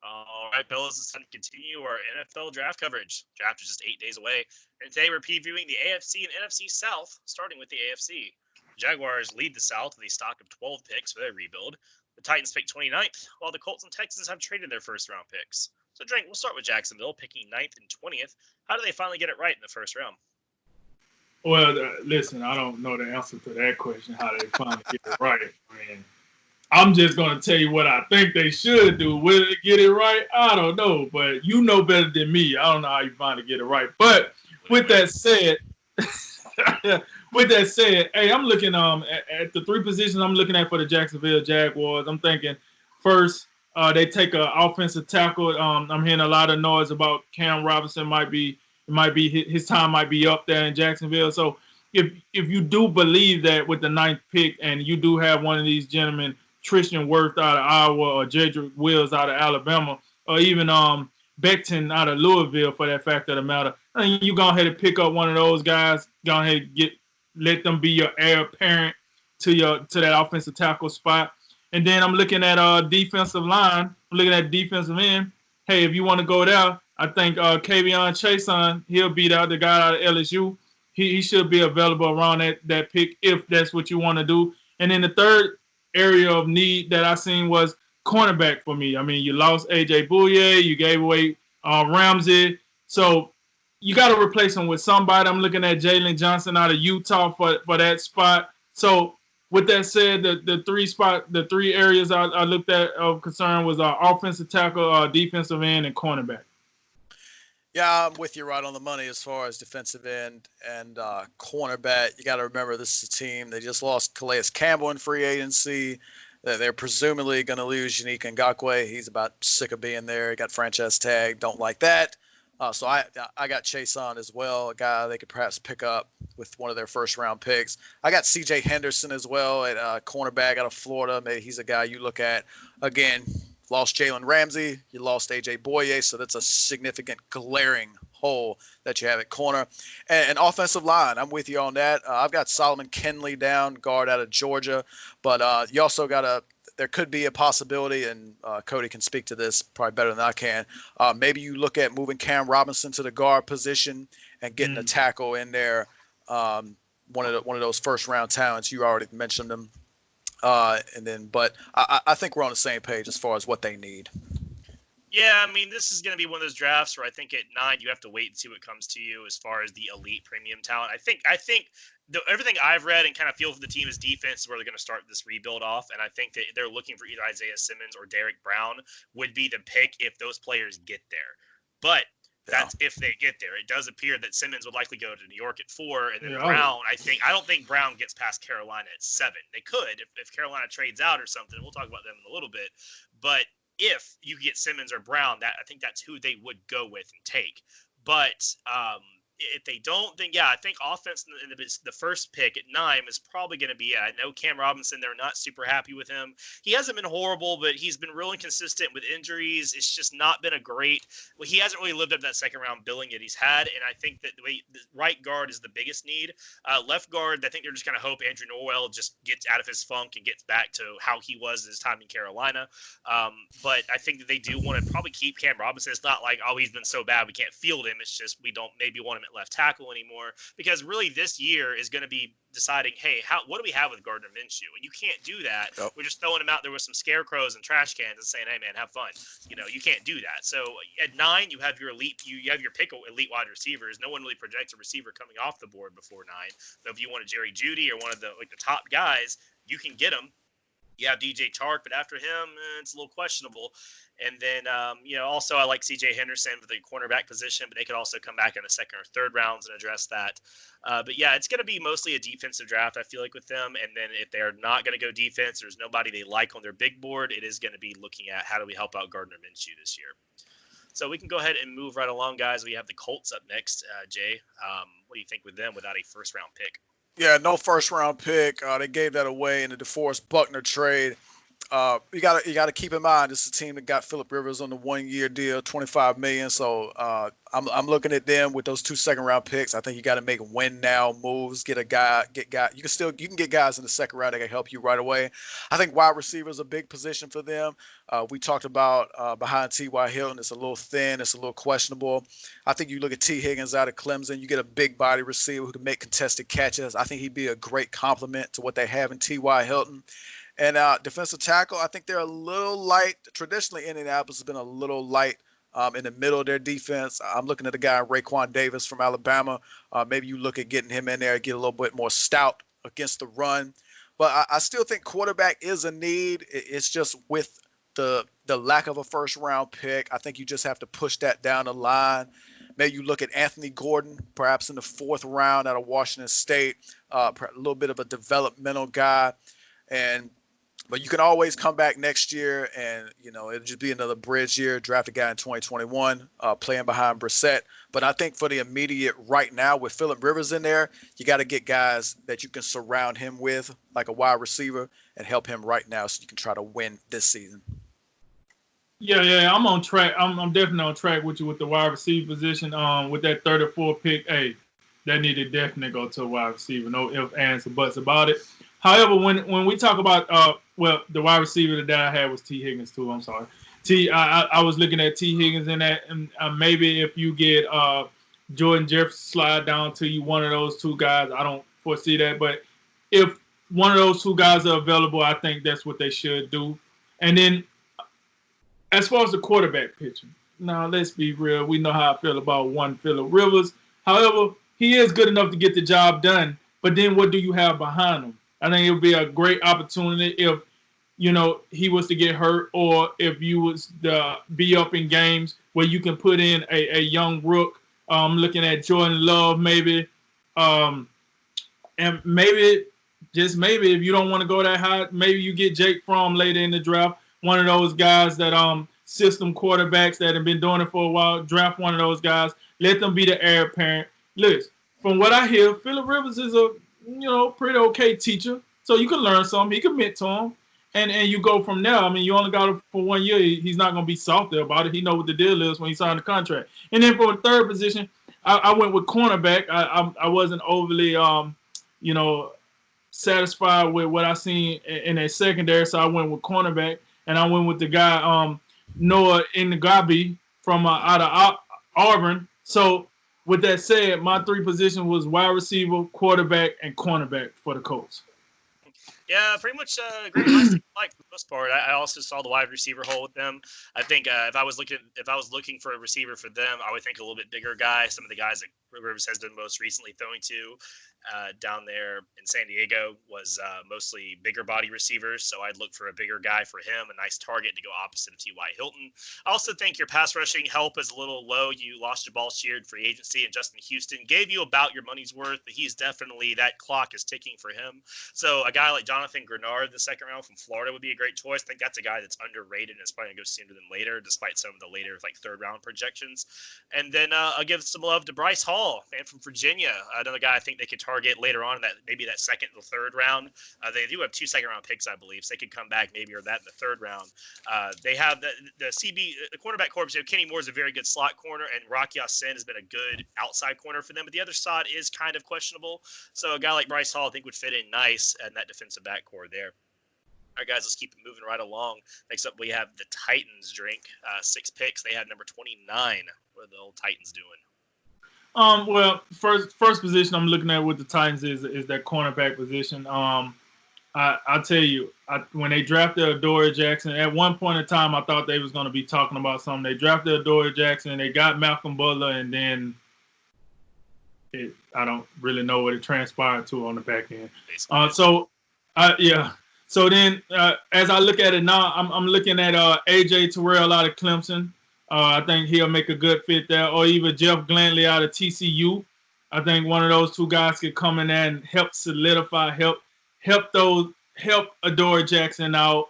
All right, fellas, it's time to continue our NFL draft coverage. Draft is just 8 days away, and today we're previewing the AFC and NFC South, starting with the AFC. The Jaguars lead the South with a stock of 12 picks for their rebuild. The Titans pick 29th, while the Colts and Texans have traded their first-round picks. So, Drink, we'll start with Jacksonville, picking 9th and 20th. How do they finally get it right in the first round? Well, listen, I don't know the answer to that question, how they finally get it right. I mean, I'm just going to tell you what I think they should do. Will they get it right? I don't know, but you know better than me. I don't know how you finally get it right. But with that said, hey, I'm looking at the three positions I'm looking at for the Jacksonville Jaguars. I'm thinking first they take an offensive tackle. I'm hearing a lot of noise about Cam Robinson his time might be up there in Jacksonville. So if you do believe that with the 9th pick and you do have one of these gentlemen, Tristan Wirth out of Iowa or Jedrick Wills out of Alabama, or even Becton out of Louisville for that fact of the matter, and you go ahead and pick up one of those guys, go ahead and let them be your heir apparent to that offensive tackle spot. And then I'm looking at defensive line. I'm looking at defensive end. Hey, if you want to go there, I think Kavion Chason, he'll beat out the guy out of LSU. He should be available around that pick if that's what you want to do. And then the third area of need that I seen was cornerback for me. I mean, you lost A.J. Bouye, you gave away Ramsey, so you got to replace him with somebody. I'm looking at Jalen Johnson out of Utah for that spot. So with that said, the three areas I looked at of concern was offensive tackle, defensive end, and cornerback. Yeah, I'm with you right on the money as far as defensive end and cornerback. You got to remember, this is a team. They just lost Calais Campbell in free agency. They're presumably going to lose Yannick Ngakoue. He's about sick of being there. He got franchise tag. Don't like that. So I got Chase on as well, a guy they could perhaps pick up with one of their first-round picks. I got C.J. Henderson as well at cornerback out of Florida. Maybe he's a guy you look at. Again, lost Jalen Ramsey. You lost A.J. Bouye, so that's a significant glaring hole that you have at corner. And offensive line, I'm with you on that. I've got Solomon Kenley down, guard out of Georgia. But you also got there could be a possibility, and Cody can speak to this probably better than I can. Maybe you look at moving Cam Robinson to the guard position and getting a tackle in there. One of those first round talents, you already mentioned them. But I think we're on the same page as far as what they need. Yeah, I mean, this is going to be one of those drafts where I think at 9 you have to wait and see what comes to you as far as the elite premium talent. I think everything I've read and kind of feel for the team is defense is where they're going to start this rebuild off, and I think that they're looking for either Isaiah Simmons or Derek Brown would be the pick if those players get there. But that's if they get there. It does appear that Simmons would likely go to New York at 4, and then Brown, I don't think Brown gets past Carolina at 7. They could if Carolina trades out or something. We'll talk about them in a little bit. But if you get Simmons or Brown, I think that's who they would go with and take. But if they don't, then I think offense in the first pick at 9 is probably going to be. I know Cam Robinson, they're not super happy with him. He hasn't been horrible, but he's been really inconsistent with injuries. It's just not been a great. Well, he hasn't really lived up to that second round billing that he's had, and I think that the right guard is the biggest need. Left guard, I think they're just going to hope Andrew Norwell just gets out of his funk and gets back to how he was his time in Carolina. But I think that they do want to probably keep Cam Robinson. It's not like, he's been so bad we can't field him. It's just we don't maybe want him at left tackle anymore, because really this year is going to be deciding, hey, what do we have with Gardner Minshew? And you can't do that. Nope. We're just throwing him out there with some scarecrows and trash cans and saying, hey man, have fun. You can't do that. So at 9, you have your elite, you have your pick of elite wide receivers. No one really projects a receiver coming off the board before 9. So if you want a Jerry Jeudy or one of the top guys, you can get him. You have DJ Chark, but after him, it's a little questionable. And then, also I like C.J. Henderson for the cornerback position, but they could also come back in the second or third rounds and address that. But it's going to be mostly a defensive draft, I feel like, with them. And then if they're not going to go defense, there's nobody they like on their big board, it is going to be looking at how do we help out Gardner Minshew this year. So we can go ahead and move right along, guys. We have the Colts up next. Jay, what do you think with them without a first-round pick? Yeah, no first-round pick. They gave that away in the DeForest Buckner trade. You gotta keep in mind this is a team that got Phillip Rivers on the 1-year deal, $25 million. So I'm looking at them with those 2 second-round picks. I think you got to make win now moves. Get guy. You can get guys in the second round that can help you right away. I think wide receiver is a big position for them. We talked about behind T.Y. Hilton. It's a little thin. It's a little questionable. I think you look at T. Higgins out of Clemson. You get a big body receiver who can make contested catches. I think he'd be a great complement to what they have in T.Y. Hilton. And defensive tackle, I think they're a little light. Traditionally, Indianapolis has been a little light in the middle of their defense. I'm looking at a guy, Raekwon Davis from Alabama. Maybe you look at getting him in there, get a little bit more stout against the run. But I still think quarterback is a need. It's just with the lack of a first-round pick, I think you just have to push that down the line. Maybe you look at Anthony Gordon, perhaps in the 4th round out of Washington State, a little bit of a developmental guy. But you can always come back next year and, it'll just be another bridge year, draft a guy in 2021, playing behind Brissett. But I think for the immediate right now with Phillip Rivers in there, you got to get guys that you can surround him with, like a wide receiver, and help him right now so you can try to win this season. Yeah, I'm on track. I'm definitely on track with you with the wide receiver position. With that 34 pick, hey, that needed to definitely go to a wide receiver. No ifs, ands, or buts about it. However, when we talk about the wide receiver that I had was T. Higgins too. I'm sorry, I was looking at T. Higgins in that, and maybe if you get Jordan Jefferson slide down to you, one of those 2 guys. I don't foresee that, but if one of those 2 guys are available, I think that's what they should do. And then, as far as the quarterback pitching, now let's be real. We know how I feel about one Phillip Rivers. However, he is good enough to get the job done. But then, what do you have behind him? I think it would be a great opportunity if, he was to get hurt, or if you was to be up in games where you can put in a young rook. Looking at Jordan Love maybe. And maybe, just maybe, if you don't want to go that high, maybe you get Jake Fromm later in the draft. One of those guys that system quarterbacks that have been doing it for a while. Draft one of those guys. Let them be the heir apparent. Listen, from what I hear, Phillip Rivers is a pretty okay teacher. So you can learn something. He commit to him. And you go from there. I mean, you only got him for 1 year. He's not going to be salty about it. He know what the deal is when he signed the contract. And then for the third position, I went with cornerback. I wasn't overly, satisfied with what I seen in a secondary. So I went with cornerback. And I went with the guy, Noah Ngabi from out of Auburn. So with that said, my 3 positions was wide receiver, quarterback, and cornerback for the Colts. Yeah, pretty much great list, like for the most part. I also saw the wide receiver hole with them. I think if I was looking for a receiver for them, I would think a little bit bigger guy. Some of the guys that Rivers has been most recently throwing to down there in San Diego was mostly bigger body receivers. So I'd look for a bigger guy for him, a nice target to go opposite of T.Y. Hilton. I also think your pass rushing help is a little low. You lost your ball sheared free agency, and Justin Houston gave you about your money's worth, but he's definitely, that clock is ticking for him. So a guy like Jonathan Grenard, the second round from Florida, would be a great choice. I think that's a guy that's underrated and is probably going to go sooner than later, despite some of the later, like, third round projections. And then I'll give some love to Bryce Hall, man from Virginia, another guy I think they could target later on in that second or third round. They do have 2 second round picks, I believe, so they could come back maybe or that in the third round. They have the cornerback corps. Kenny Moore is a very good slot corner, and Rocky Ya-Sin has been a good outside corner for them, but the other side is kind of questionable. So a guy like Bryce Hall I think would fit in nice in that defensive back core there. All right, guys, let's keep it moving right along. Next up, we have the Titans drink. 6 picks. They have number 29. What are the old Titans doing? Well, first position I'm looking at with the Titans is that cornerback position. I'll tell you, when they drafted Adoree Jackson, at one point in time, I thought they was going to be talking about something. They drafted Adoree Jackson, and they got Malcolm Butler, and then I don't really know what it transpired to on the back end. So then, as I look at it now, I'm looking at A.J. Terrell out of Clemson. I think he'll make a good fit there. Or even Jeff Glantley out of TCU. I think one of those 2 guys could come in there and help solidify, help Adoree Jackson out.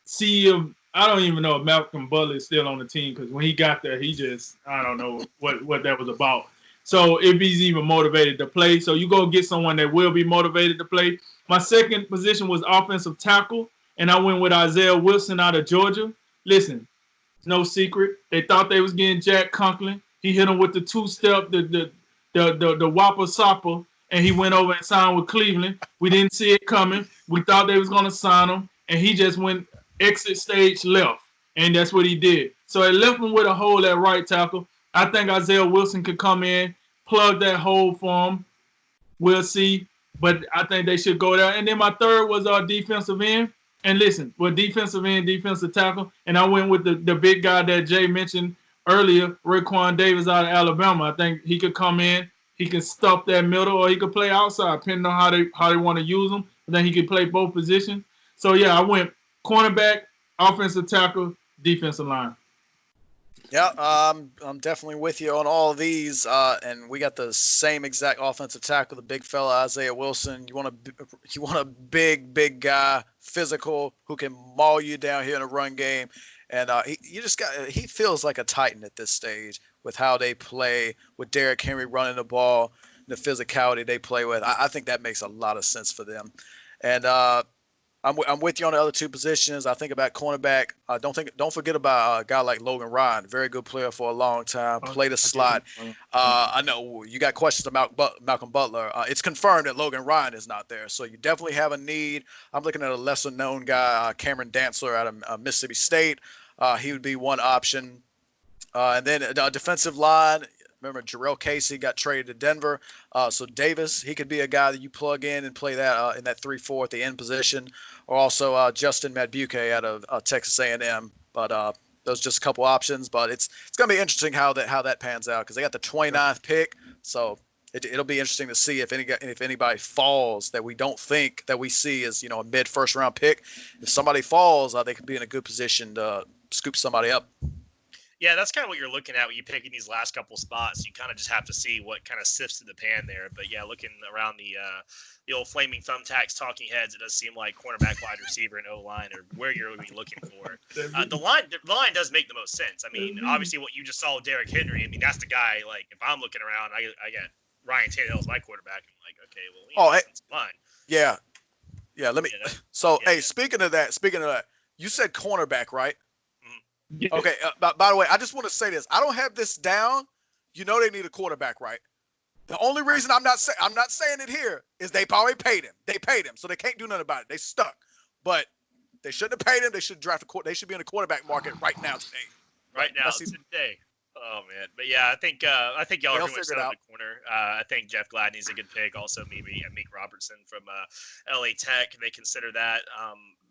See if I don't even know if Malcolm Butler is still on the team, because when he got there, he just, I don't know what that was about. So if he's even motivated to play. So you go get someone that will be motivated to play. My second position was offensive tackle, and I went with Isaiah Wilson out of Georgia. Listen, it's no secret. They thought they was getting Jack Conklin. He hit him with the two-step, the Whopper Sopper, and he went over and signed with Cleveland. We didn't see it coming. We thought they was going to sign him, and he just went exit stage left, and that's what he did. So it left him with a hole at right tackle. I think Isaiah Wilson could come in, plug that hole for him. We'll see, but I think they should go there. And then my third was our defensive end. And listen, with defensive end, defensive tackle, and I went with the big guy that Jay mentioned earlier, Raekwon Davis out of Alabama. I think he could come in, he can stuff that middle, or he could play outside, depending on how they want to use him. And then he could play both positions. So yeah, I went cornerback, offensive tackle, defensive line. Yeah, I'm definitely with you on all of these, and we got the same exact offensive tackle, the big fella Isaiah Wilson. You want a big guy, physical, who can maul you down here in a run game, and he feels like a Titan at this stage with how they play, with Derrick Henry running the ball, the physicality they play with. I think that makes a lot of sense for them, and I'm with you on the other two positions. I think about cornerback. Don't forget about a guy like Logan Ryan, very good player for a long time. Played a slot. I know you got questions about Malcolm Butler. It's confirmed that Logan Ryan is not there, so you definitely have a need. I'm looking at a lesser-known guy, Cameron Dantzler out of Mississippi State. He would be one option. And then defensive line. Remember, Jarrell Casey got traded to Denver. So Davis, he could be a guy that you plug in and play that in that 3-4 at the end position. Or also Justin Madubuike out of Texas A&M. But those are just a couple options. But it's going to be interesting how that pans out because they got the 29th pick. So it'll be interesting to see if anybody falls that we don't think that we see as a mid first round pick. If somebody falls, they could be in a good position to scoop somebody up. Yeah, that's kind of what you're looking at when you pick in these last couple spots. You kind of just have to see what kind of sifts through the pan there. But yeah, looking around the old flaming thumbtacks, talking heads, it does seem like cornerback, wide receiver, and O-line are where you're going to be looking for. The line does make the most sense. I mean, obviously, what you just saw with Derrick Henry. I mean, that's the guy. Like, if I'm looking around, I got Ryan Tannehill as my quarterback. I'm like, okay, well, line. Yeah. Let me. So, hey, speaking of that, you said cornerback, right? Okay. By the way, I just want to say this. I don't have this down. They need a quarterback, right? The only reason I'm not saying it here is they probably paid him. They paid him, so they can't do nothing about it. They stuck. But they shouldn't have paid him. They should draft They should be in the quarterback market right now today. Right now today. Oh man, but yeah, I think y'all are pretty much set on the corner. I think Jeff Gladney's a good pick. Also, maybe Meek Robertson from LA Tech. They consider that.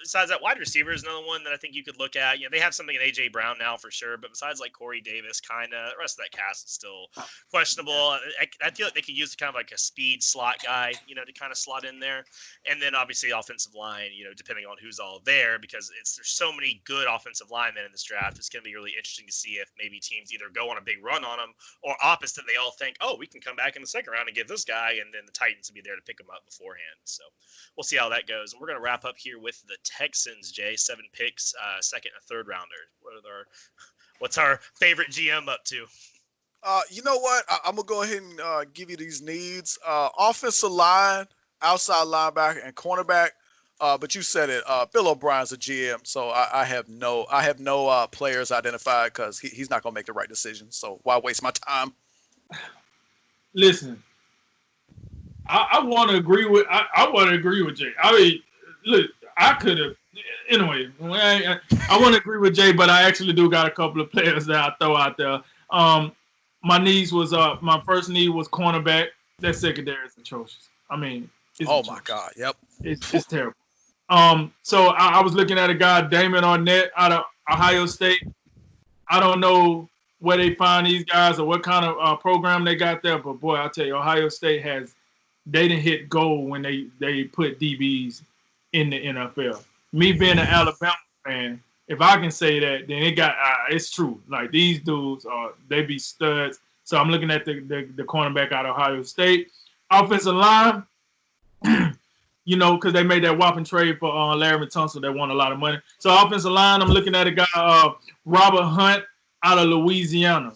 Besides that, wide receiver is another one that I think you could look at. They have something in AJ Brown now for sure, but besides like Corey Davis, kind of the rest of that cast is still questionable. I feel like they could use kind of like a speed slot guy, to kind of slot in there, and then obviously offensive line, depending on who's all there, because there's so many good offensive linemen in this draft. It's going to be really interesting to see if maybe teams either go on a big run on them or opposite, they all think, oh, we can come back in the second round and give this guy, and then the Titans will be there to pick him up beforehand. So we'll see how that goes. And we're going to wrap up here with the Texans, Jay. 7 picks, second and third rounder. What's our favorite GM up to? You know what? I'm gonna go ahead and give you these needs: offensive line, outside linebacker, and cornerback. But you said it. Bill O'Brien's a GM, so I have no players identified because he's not gonna make the right decision. So why waste my time? Listen, I want to agree with Jay. I mean, look. I could have, anyway. I want to agree with Jay, but I actually do got a couple of players that I throw out there. My first need was cornerback. That secondary is atrocious. I mean, my God, yep, it's terrible. So I was looking at a guy, Damon Arnett, out of Ohio State. I don't know where they find these guys or what kind of program they got there, but boy, I'll tell you, Ohio State they didn't hit gold when they put DBs in the NFL. Me being an Alabama fan, if I can say that, then it's true. Like these dudes they be studs. So I'm looking at the cornerback out of Ohio State. Offensive line, because they made that whopping trade for Larry Tunsil that won a lot of money. So offensive line, I'm looking at a guy, Robert Hunt out of Louisiana.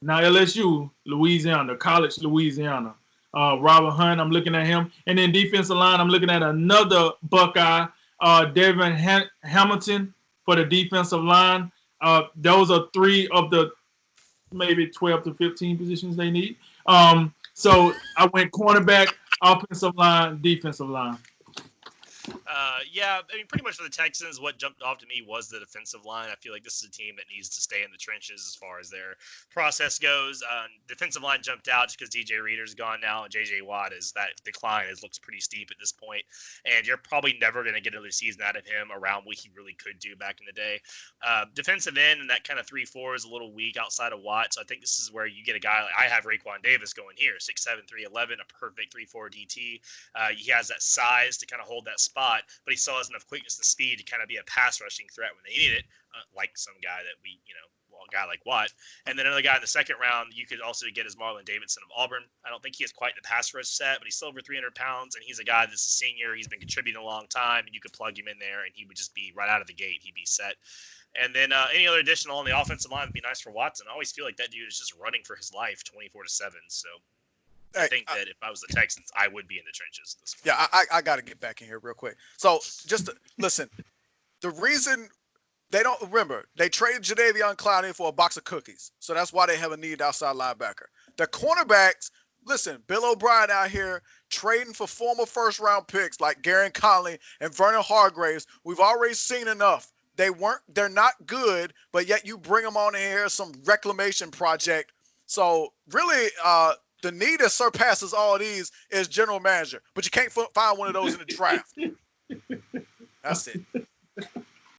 Now LSU, Louisiana, College, Louisiana. Robert Hunt, I'm looking at him. And then defensive line, I'm looking at another Buckeye Devin Hamilton for the defensive line. Those are 3 of the maybe 12 to 15 positions they need. So I went cornerback, offensive line, defensive line. Yeah, I mean, pretty much for the Texans, what jumped off to me was the defensive line. I feel like this is a team that needs to stay in the trenches as far as their process goes. Defensive line jumped out just because DJ Reader's gone now, and JJ Watt that decline looks pretty steep at this point. And you're probably never going to get another season out of him around what he really could do back in the day. Defensive end and that kind of 3-4 is a little weak outside of Watt, so I think this is where you get a guy like I have Raekwon Davis going here, 6'7", 311, a perfect 3-4 DT. He has that size to kind of hold that spot, but he still has enough quickness and speed to kind of be a pass rushing threat when they need it, like some guy that a guy like Watt. And then another guy in the second round you could also get is Marlon Davidson of Auburn. I don't think he has quite the pass rush set, but he's still over 300 pounds, and he's a guy that's a senior. He's been contributing a long time, and you could plug him in there, and he would just be right out of the gate. He'd be set. And then any other additional on the offensive line would be nice for Watson. I always feel like that dude is just running for his life 24/7. So I think that if I was the Texans, I would be in the trenches this week. Yeah, I got to get back in here real quick. So listen, the reason they don't remember, they traded Jadeveon Clowney for a box of cookies. So that's why they have a need outside linebacker. The cornerbacks, listen, Bill O'Brien out here trading for former first-round picks like Garen Conley and Vernon Hargraves. We've already seen enough. They're not good, but yet you bring them on here, some reclamation project. So really, the need that surpasses all these is general manager, but you can't find one of those in the draft. That's it.